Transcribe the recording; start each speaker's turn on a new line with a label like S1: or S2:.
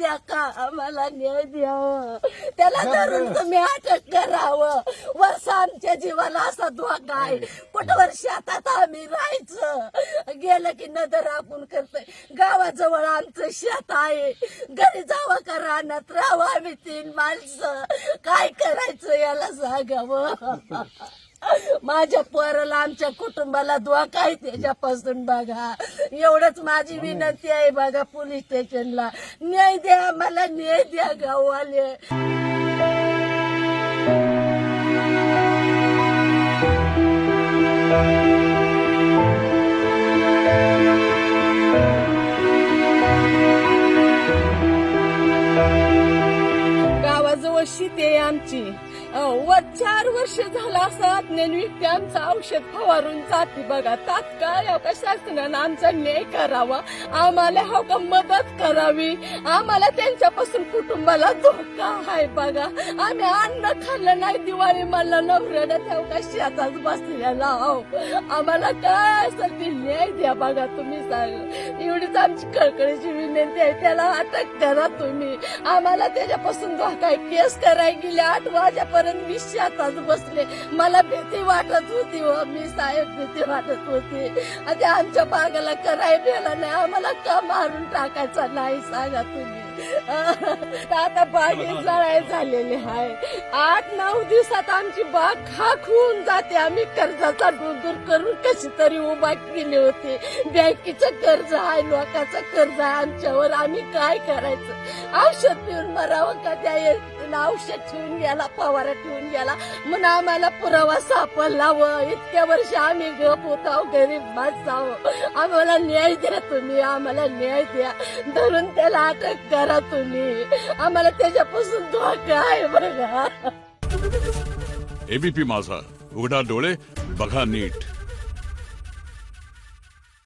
S1: द्या का आम्हाला न्याय द्यावं, त्याला धरून तुम्ही अटक करावं. वर्ष आमच्या जीवाला असा धोका आहे, कुठवर शेतात आम्ही राहायचं, गेलं की नजर आपण करतोय. गावाजवळ आमचं शेत आहे, घरी जावं का रानात राहावं आम्ही 3 माणसं, काय करायचं याला सांगावं. माझ्या पोराला आमच्या कुटुंबाला धोका आहे त्याच्यापासून बघा. एवढंच माझी विनंती आहे बघा पोलीस स्टेशनला, न्याय द्या मला, न्याय द्या गाववाले. गावाजवळ शेती आहे आमची, 4 वर्ष झालं असं अज्ञानयुक्त आमचं औषध फवारून जाते बघा. तात्काळ का शासनानं आमचा न्याय करावा, आम्हाला हो का मदत करावी. आम्हाला त्यांच्यापासून कुटुंबाला धोका आहे बघा. आम्ही अन्न खाल्लं नाही, दिवाळी मला नवऱ्यानं हो का शेतात बसलेला आहो. आम्हाला काय असेल ते न्याय द्या बघा तुम्ही सांग. एवढीच आमची कळकळीची विनंती आहे, त्याला अटक करा तुम्ही. आम्हाला त्याच्यापासून धोका आहे. केस करायला गेले 8 वाजेपर्यंत मी शेतात बसले, मला भीती वाटत होती व मी साहेब भीती वाटत होती. आणि आमच्या बागाला करायला गेला नाही, आम्हाला का मारून टाकायचा नाही सांगा तुम्ही. आता बागी जळाय झालेली आहे. 8-9 दिवसात आमची बाग खाक होऊन जाते. आम्ही कर्जाचा डोंगर करून कशी तरी उभा केली होती. बँकेचं कर्ज आहे, लोकांचं कर्ज आहे आमच्यावर. आम्ही काय करायचं? औषध पिऊन मरावं का? त्या औषध ठेवून गेला, फवारा ठेवून गेला म्हणून आम्हाला पुरावा सापडला व इतक्या वर्ष आम्ही गप होतो, गरीब माणसावं. आम्हाला न्याय द्या तुम्ही, आम्हाला न्याय द्या. धरून त्याला अटक करा तुम्ही, आम्हाला त्याच्यापासून धोका आहे बघा.
S2: एबीपी माझा, उघडा डोळे बघा नीट.